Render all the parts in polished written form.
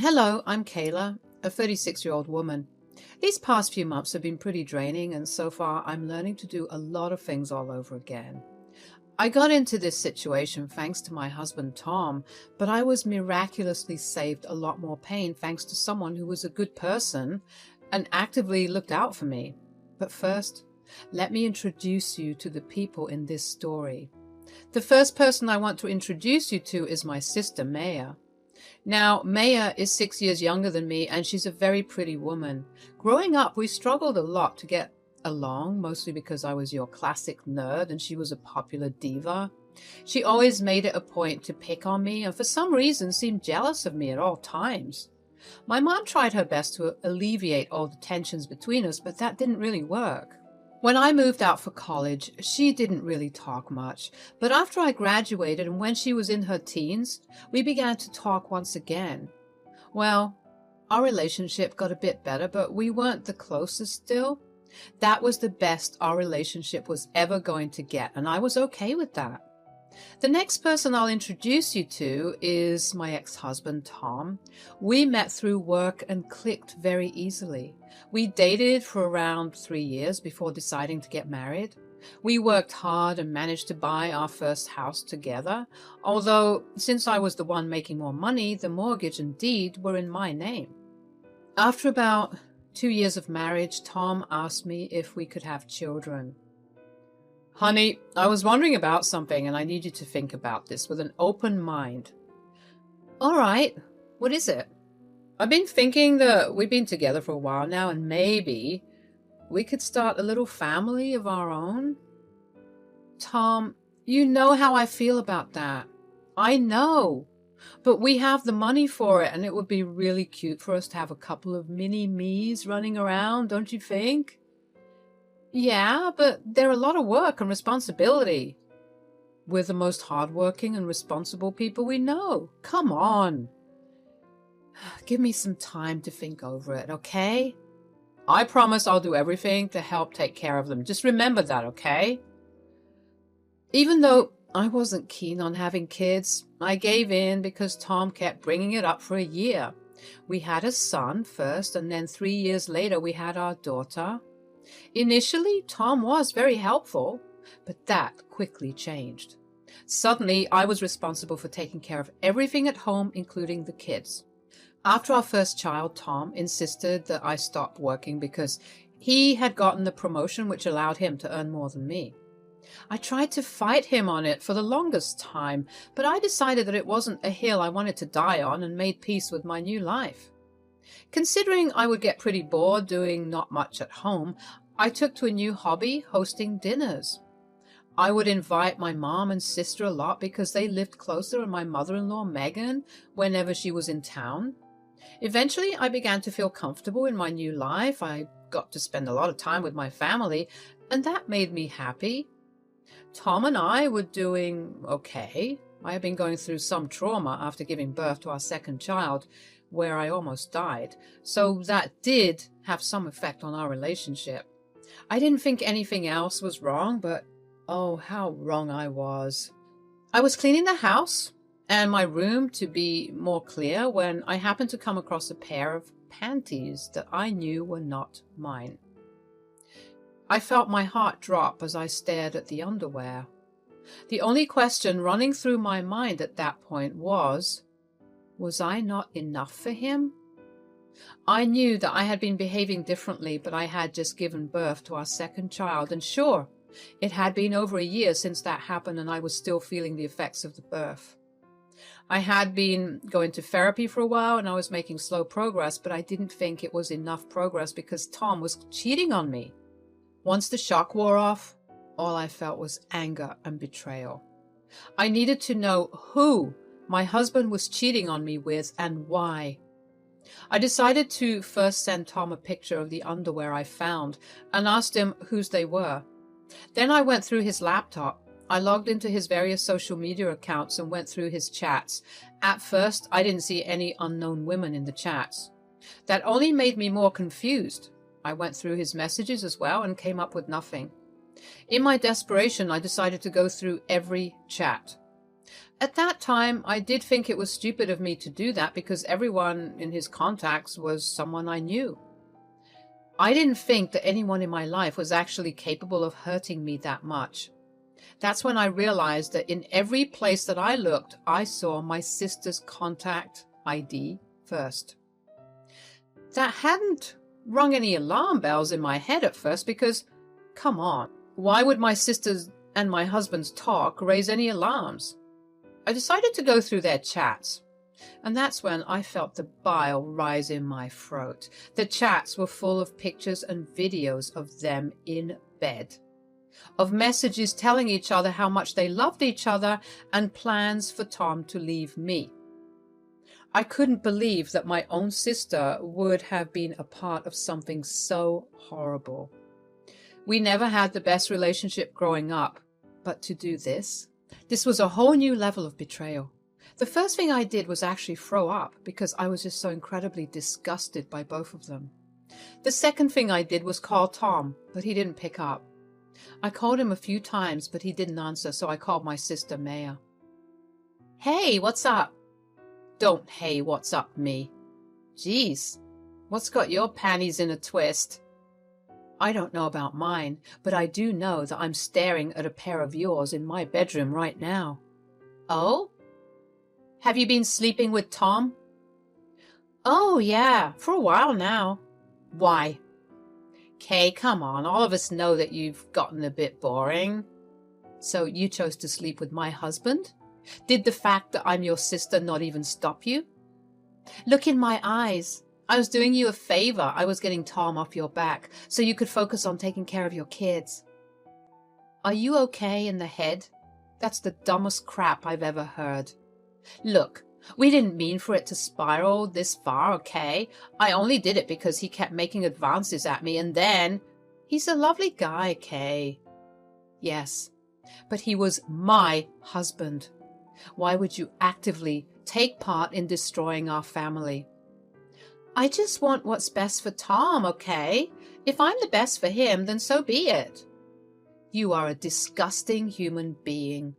Hello, I'm Kayla, a 36-year-old woman. These past few months have been pretty draining, and so far I'm learning to do a lot of things all over again. I got into this situation thanks to my husband Tom, but I was miraculously saved a lot more pain thanks to someone who was a good person and actively looked out for me. But first, let me introduce you to the people in this story. The first person I want to introduce you to is my sister, Maya. Now, Maya is 6 years younger than me, and she's a very pretty woman. Growing up, we struggled a lot to get along, mostly because I was your classic nerd and she was a popular diva. She always made it a point to pick on me and for some reason seemed jealous of me at all times. My mom tried her best to alleviate all the tensions between us, but that didn't really work. When I moved out for college, she didn't really talk much, but after I graduated and when she was in her teens, we began to talk once again. Well, our relationship got a bit better, but we weren't the closest still. That was the best our relationship was ever going to get, and I was okay with that. The next person I'll introduce you to is my ex-husband, Tom. We met through work and clicked very easily. We dated for around 3 years before deciding to get married. We worked hard and managed to buy our first house together, although since I was the one making more money, the mortgage and deed were in my name. After about 2 years of marriage, Tom asked me if we could have children. Honey, I was wondering about something and I need you to think about this with an open mind. All right, what is it? I've been thinking that we've been together for a while now and maybe we could start a little family of our own. Tom, you know how I feel about that. I know, but we have the money for it and it would be really cute for us to have a couple of mini-me's running around, don't you think? Yeah, but they're a lot of work and responsibility. We're the most hardworking and responsible people we know. Come on. Give me some time to think over it, okay? I promise I'll do everything to help take care of them. Just remember that, okay? Even though I wasn't keen on having kids, I gave in because Tom kept bringing it up for a year. We had a son first, and then 3 years later we had our daughter. Initially, Tom was very helpful, but that quickly changed. Suddenly, I was responsible for taking care of everything at home, including the kids. After our first child, Tom insisted that I stop working because he had gotten the promotion which allowed him to earn more than me. I tried to fight him on it for the longest time, but I decided that it wasn't a hill I wanted to die on and made peace with my new life. Considering I would get pretty bored doing not much at home, I took to a new hobby, hosting dinners. I would invite my mom and sister a lot because they lived closer, and my mother-in-law, Megan, whenever she was in town. Eventually, I began to feel comfortable in my new life. I got to spend a lot of time with my family, and that made me happy. Tom and I were doing okay. I had been going through some trauma after giving birth to our second child, where I almost died, so that did have some effect on our relationship. I didn't think anything else was wrong, but oh, how wrong I was. I was cleaning the house and my room to be more clear when I happened to come across a pair of panties that I knew were not mine. I felt my heart drop as I stared at the underwear. The only question running through my mind at that point was I not enough for him? I knew that I had been behaving differently, but I had just given birth to our second child, and sure, it had been over a year since that happened and I was still feeling the effects of the birth. I had been going to therapy for a while and I was making slow progress, but I didn't think it was enough progress because Tom was cheating on me. Once the shock wore off, all I felt was anger and betrayal. I needed to know who my husband was cheating on me with and why. I decided to first send Tom a picture of the underwear I found and asked him whose they were. Then I went through his laptop. I logged into his various social media accounts and went through his chats. At first, I didn't see any unknown women in the chats. That only made me more confused. I went through his messages as well and came up with nothing. In my desperation, I decided to go through every chat. At that time, I did think it was stupid of me to do that because everyone in his contacts was someone I knew. I didn't think that anyone in my life was actually capable of hurting me that much. That's when I realized that in every place that I looked, I saw my sister's contact ID first. That hadn't rung any alarm bells in my head at first because, come on, why would my sister's and my husband's talk raise any alarms? I decided to go through their chats, and that's when I felt the bile rise in my throat. The chats were full of pictures and videos of them in bed, of messages telling each other how much they loved each other and plans for Tom to leave me. I couldn't believe that my own sister would have been a part of something so horrible. We never had the best relationship growing up, but to do this was a whole new level of betrayal. The first thing I did was actually throw up because I was just so incredibly disgusted by both of them. The second thing I did was call Tom, but he didn't pick up. I called him a few times, but he didn't answer, so I called my sister Maya. Hey, what's up? Don't hey, what's up me. Geez, what's got your panties in a twist? I don't know about mine, but I do know that I'm staring at a pair of yours in my bedroom right now. Oh? Have you been sleeping with Tom? Oh, yeah, for a while now. Why? Kay, come on, all of us know that you've gotten a bit boring. So you chose to sleep with my husband? Did the fact that I'm your sister not even stop you? Look in my eyes. I was doing you a favor. I was getting Tom off your back so you could focus on taking care of your kids. Are you okay in the head? That's the dumbest crap I've ever heard. Look, we didn't mean for it to spiral this far, okay? I only did it because he kept making advances at me, and then... He's a lovely guy, Kay. Yes, but he was my husband. Why would you actively take part in destroying our family? I just want what's best for Tom, okay? If I'm the best for him, then so be it. You are a disgusting human being.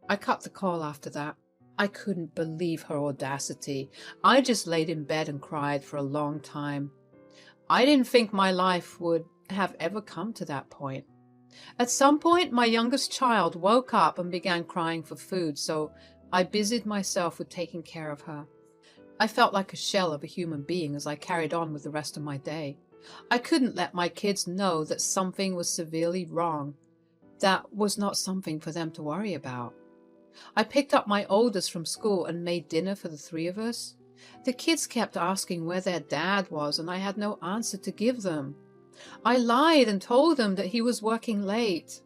I cut the call after that. I couldn't believe her audacity. I just laid in bed and cried for a long time. I didn't think my life would have ever come to that point. At some point, my youngest child woke up and began crying for food, so I busied myself with taking care of her. I felt like a shell of a human being as I carried on with the rest of my day. I couldn't let my kids know that something was severely wrong. That was not something for them to worry about. I picked up my oldest from school and made dinner for the three of us. The kids kept asking where their dad was, and I had no answer to give them. I lied and told them that he was working late.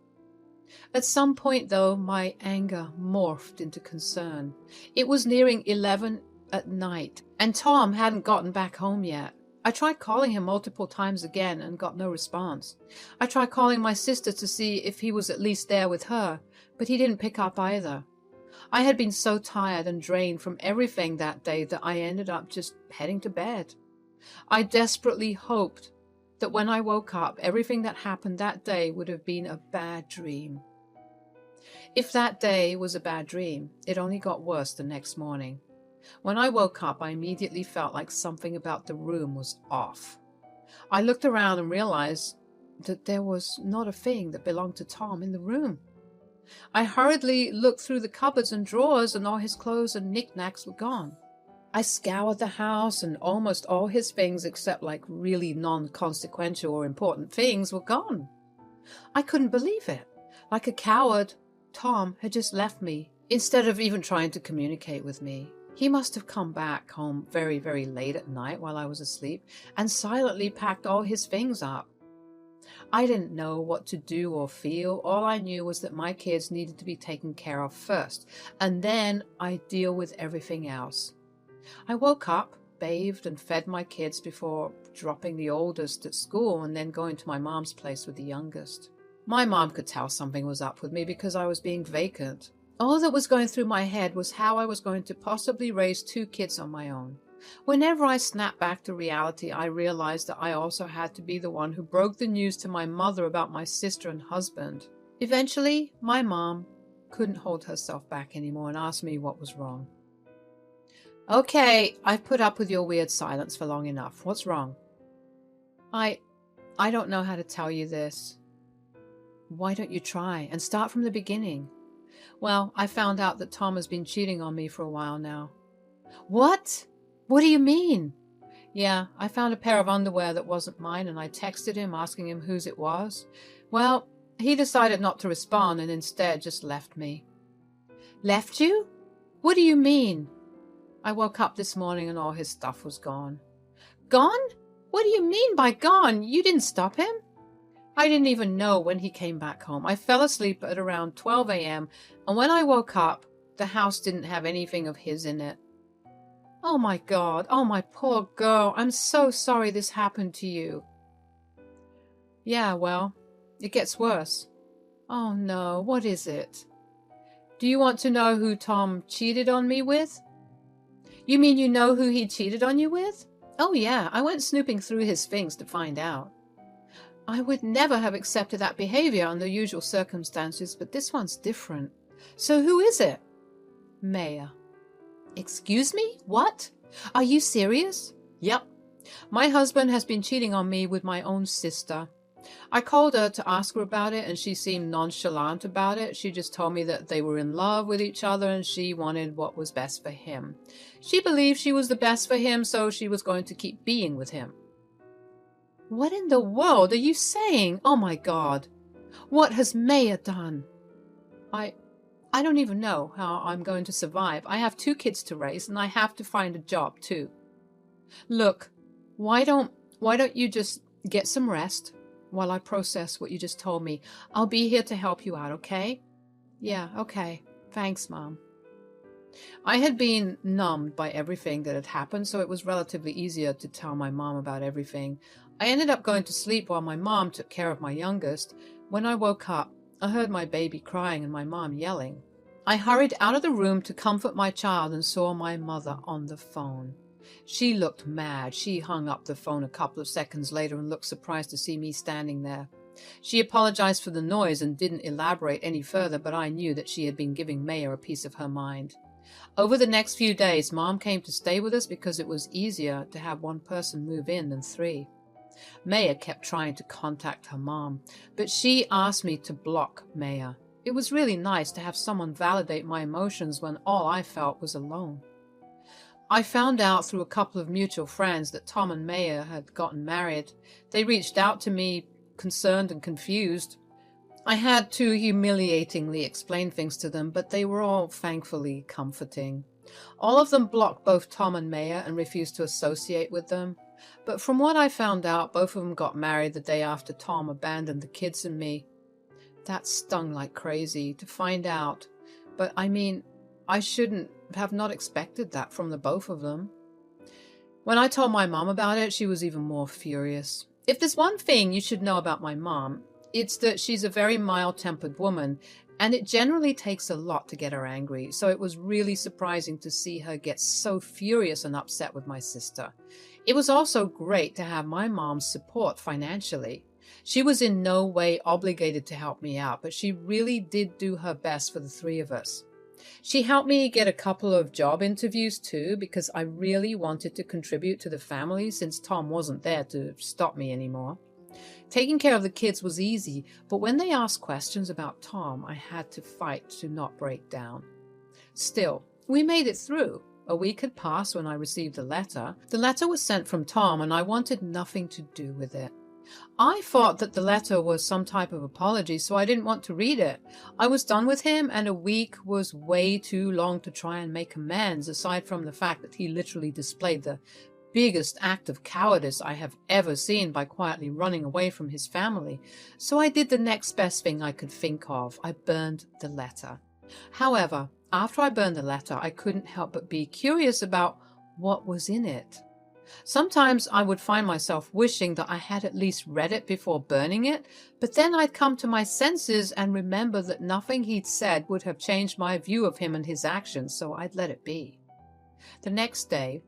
At some point, though, my anger morphed into concern. It was nearing 11 at night, and Tom hadn't gotten back home yet. I tried calling him multiple times again and got no response. I tried calling my sister to see if he was at least there with her, but he didn't pick up either. I had been so tired and drained from everything that day that I ended up just heading to bed. I desperately hoped that when I woke up, everything that happened that day would have been a bad dream. If that day was a bad dream, it only got worse the next morning. When I woke up, I immediately felt like something about the room was off. I looked around and realized that there was not a thing that belonged to Tom in the room. I hurriedly looked through the cupboards and drawers, and all his clothes and knickknacks were gone. I scoured the house, and almost all his things, except like really non-consequential or important things, were gone. I couldn't believe it. Like a coward, Tom had just left me, instead of even trying to communicate with me. He must have come back home very, very late at night while I was asleep, and silently packed all his things up. I didn't know what to do or feel. All I knew was that my kids needed to be taken care of first, and then I'd deal with everything else. I woke up, bathed, and fed my kids before dropping the oldest at school and then going to my mom's place with the youngest. My mom could tell something was up with me because I was being vacant. All that was going through my head was how I was going to possibly raise 2 kids on my own. Whenever I snapped back to reality, I realized that I also had to be the one who broke the news to my mother about my sister and husband. Eventually, my mom couldn't hold herself back anymore and asked me what was wrong. Okay, I've put up with your weird silence for long enough. What's wrong? I don't know how to tell you this. Why don't you try and start from the beginning? Well, I found out that Tom has been cheating on me for a while now. What? What do you mean? Yeah, I found a pair of underwear that wasn't mine and I texted him asking him whose it was. Well, he decided not to respond and instead just left me. Left you? What do you mean? I woke up this morning and all his stuff was gone. Gone? What do you mean by gone? You didn't stop him? I didn't even know when he came back home. I fell asleep at around 12 a.m. and when I woke up, the house didn't have anything of his in it. Oh my God, oh my poor girl, I'm so sorry this happened to you. Yeah, well, it gets worse. Oh no, what is it? Do you want to know who Tom cheated on me with? You mean you know who he cheated on you with? Oh yeah, I went snooping through his things to find out. I would never have accepted that behavior under usual circumstances, but this one's different. So who is it? Maya. Excuse me? What? Are you serious? Yep. My husband has been cheating on me with my own sister. I called her to ask her about it and she seemed nonchalant about it. She just told me that they were in love with each other and she wanted what was best for him. She believed she was the best for him, so she was going to keep being with him. What in the world are you saying? Oh my God. What has Maya done? I don't even know how I'm going to survive. I have 2 kids to raise and I have to find a job too. Look, why don't you just get some rest while I process what you just told me? I'll be here to help you out, okay? Yeah, okay. Thanks, Mom. I had been numbed by everything that had happened, so it was relatively easier to tell my mom about everything. I ended up going to sleep while my mom took care of my youngest. When I woke up, I heard my baby crying and my mom yelling. I hurried out of the room to comfort my child and saw my mother on the phone. She looked mad. She hung up the phone a couple of seconds later and looked surprised to see me standing there. She apologized for the noise and didn't elaborate any further, but I knew that she had been giving Maya a piece of her mind. Over the next few days, Mom came to stay with us because it was easier to have one person move in than 3. Maya kept trying to contact her mom, but she asked me to block Maya. It was really nice to have someone validate my emotions when all I felt was alone. I found out through a couple of mutual friends that Tom and Maya had gotten married. They reached out to me, concerned and confused. I had to humiliatingly explain things to them, but they were all thankfully comforting. All of them blocked both Tom and Maya and refused to associate with them. But from what I found out, both of them got married the day after Tom abandoned the kids and me. That stung like crazy to find out. But I mean, I shouldn't have not expected that from the both of them. When I told my mom about it, she was even more furious. If there's one thing you should know about my mom, it's that she's a very mild-tempered woman, and it generally takes a lot to get her angry, so it was really surprising to see her get so furious and upset with my sister. It was also great to have my mom's support financially. She was in no way obligated to help me out, but she really did do her best for the 3 of us. She helped me get a couple of job interviews too, because I really wanted to contribute to the family since Tom wasn't there to stop me anymore. Taking care of the kids was easy, but when they asked questions about Tom, I had to fight to not break down. Still, we made it through. A week had passed when I received the letter. The letter was sent from Tom, and I wanted nothing to do with it. I thought that the letter was some type of apology, so I didn't want to read it. I was done with him, and a week was way too long to try and make amends, aside from the fact that he literally displayed the biggest act of cowardice I have ever seen by quietly running away from his family. So I did the next best thing I could think of. I burned the letter. However, after I burned the letter, I couldn't help but be curious about what was in it. Sometimes I would find myself wishing that I had at least read it before burning it, but then I'd come to my senses and remember that nothing he'd said would have changed my view of him and his actions, so I'd let it be. The next day,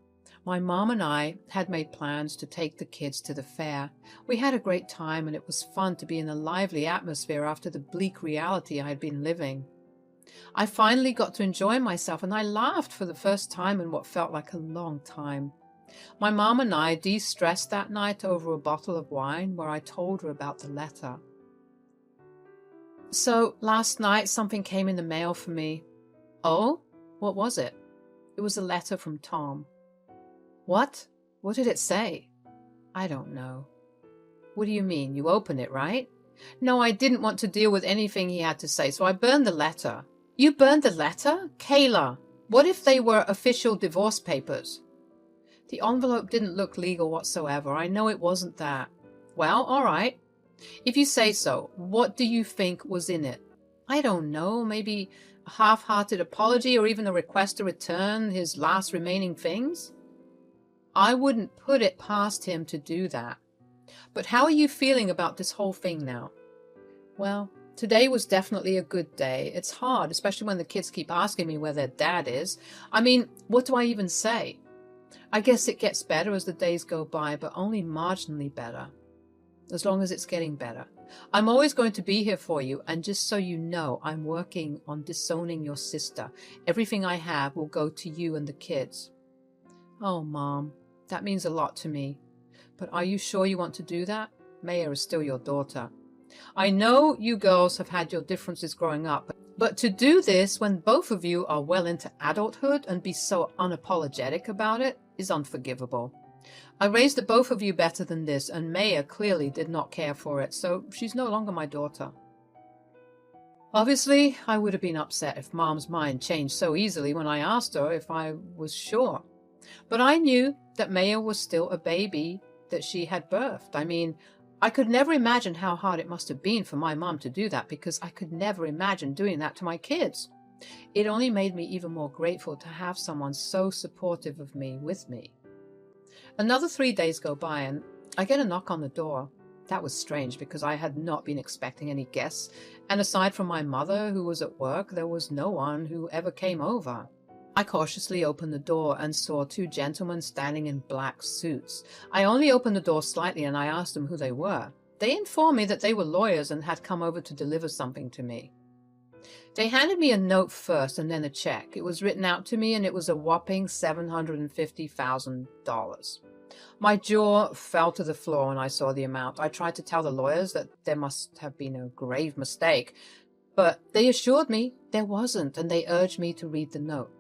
my mom and I had made plans to take the kids to the fair. We had a great time, and it was fun to be in a lively atmosphere after the bleak reality I had been living. I finally got to enjoy myself, and I laughed for the first time in what felt like a long time. My mom and I de-stressed that night over a bottle of wine where I told her about the letter. So last night something came in the mail for me. Oh? What was it? It was a letter from Tom. What? What did it say? I don't know. What do you mean? You opened it, right? No, I didn't want to deal with anything he had to say, so I burned the letter. You burned the letter? Kayla, what if they were official divorce papers? The envelope didn't look legal whatsoever. I know it wasn't that. Well, all right. If you say so, what do you think was in it? I don't know, maybe a half-hearted apology or even a request to return his last remaining things? I wouldn't put it past him to do that. But how are you feeling about this whole thing now? Well, today was definitely a good day. It's hard, especially when the kids keep asking me where their dad is. I mean, what do I even say? I guess it gets better as the days go by, but only marginally better. As long as it's getting better. I'm always going to be here for you, and just so you know, I'm working on disowning your sister. Everything I have will go to you and the kids. Oh, Mom, that means a lot to me. But are you sure you want to do that? Maya is still your daughter. I know you girls have had your differences growing up, but to do this when both of you are well into adulthood and be so unapologetic about it is unforgivable. I raised the both of you better than this, and Maya clearly did not care for it, so she's no longer my daughter. Obviously, I would have been upset if Mom's mind changed so easily when I asked her if I was sure. But I knew that Maya was still a baby that she had birthed. I mean, I could never imagine how hard it must have been for my mom to do that, because I could never imagine doing that to my kids. It only made me even more grateful to have someone so supportive of me with me. Another 3 days go by and I get a knock on the door. That was strange because I had not been expecting any guests, and aside from my mother who was at work, there was no one who ever came over. I cautiously opened the door and saw two gentlemen standing in black suits. I only opened the door slightly and I asked them who they were. They informed me that they were lawyers and had come over to deliver something to me. They handed me a note first and then a check. It was written out to me and it was a whopping $750,000. My jaw fell to the floor when I saw the amount. I tried to tell the lawyers that there must have been a grave mistake, but they assured me there wasn't, and they urged me to read the note.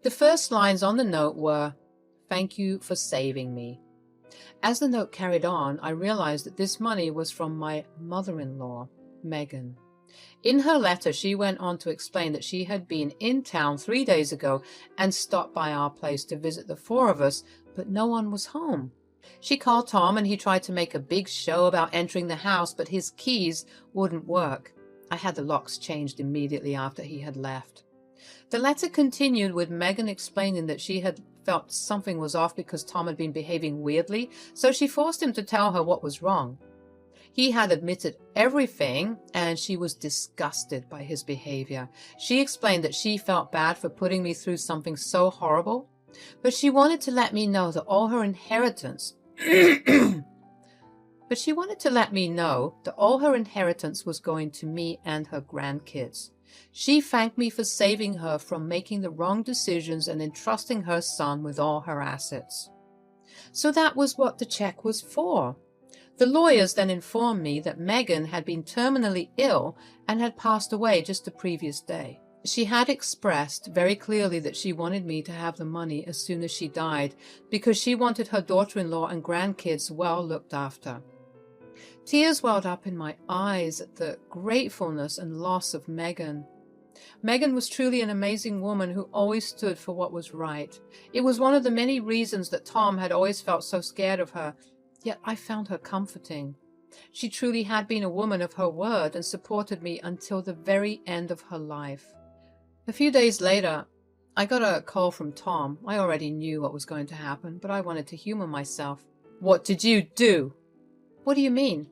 The first lines on the note were, "Thank you for saving me." As the note carried on, I realized that this money was from my mother-in-law, Megan. In her letter, she went on to explain that she had been in town 3 days ago and stopped by our place to visit the four of us, but no one was home. She called Tom and he tried to make a big show about entering the house, but his keys wouldn't work. I had the locks changed immediately after he had left. The letter continued with Megan explaining that she had felt something was off because Tom had been behaving weirdly, so she forced him to tell her what was wrong. He had admitted everything, and she was disgusted by his behavior. She explained that she felt bad for putting me through something so horrible, but she wanted to let me know that all her inheritance was going to me and her grandkids. She thanked me for saving her from making the wrong decisions and entrusting her son with all her assets. So that was what the check was for. The lawyers then informed me that Megan had been terminally ill and had passed away just the previous day. She had expressed very clearly that she wanted me to have the money as soon as she died because she wanted her daughter-in-law and grandkids well looked after. Tears welled up in my eyes at the gratefulness and loss of Megan. Megan was truly an amazing woman who always stood for what was right. It was one of the many reasons that Tom had always felt so scared of her, yet I found her comforting. She truly had been a woman of her word and supported me until the very end of her life. A few days later, I got a call from Tom. I already knew what was going to happen, but I wanted to humor myself. "What did you do?" "What do you mean?"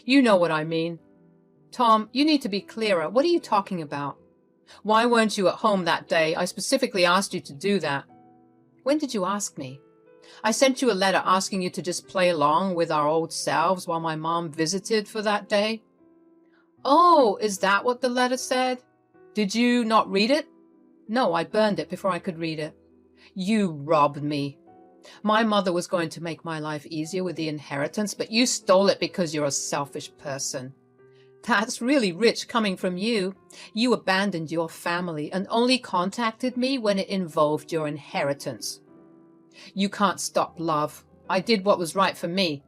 "You know what I mean." "Tom, you need to be clearer. What are you talking about?" "Why weren't you at home that day? I specifically asked you to do that." "When did you ask me?" "I sent you a letter asking you to just play along with our old selves while my mom visited for that day." "Oh, is that what the letter said?" Did you not read it? No, I burned it before I could read it. You robbed me. My mother was going to make my life easier with the inheritance, but you stole it because you're a selfish person. That's really rich coming from you. You abandoned your family and only contacted me when it involved your inheritance. You can't stop love. I did what was right for me.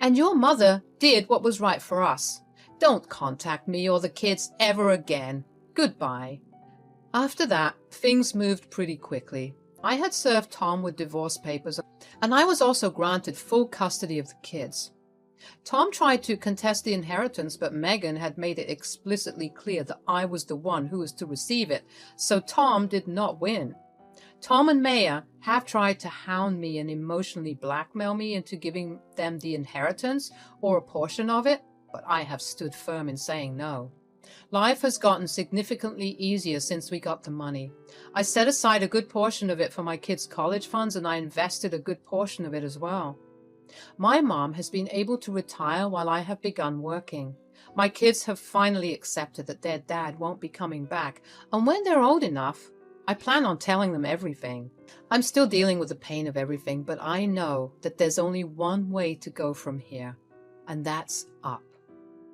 And your mother did what was right for us. Don't contact me or the kids ever again. Goodbye. After that, things moved pretty quickly. I had served Tom with divorce papers, and I was also granted full custody of the kids. Tom tried to contest the inheritance, but Megan had made it explicitly clear that I was the one who was to receive it, so Tom did not win. Tom and Maya have tried to hound me and emotionally blackmail me into giving them the inheritance or a portion of it, but I have stood firm in saying no. Life has gotten significantly easier since we got the money. I set aside a good portion of it for my kids' college funds, and I invested a good portion of it as well. My mom has been able to retire while I have begun working. My kids have finally accepted that their dad won't be coming back, and when they're old enough, I plan on telling them everything. I'm still dealing with the pain of everything, but I know that there's only one way to go from here, and that's up.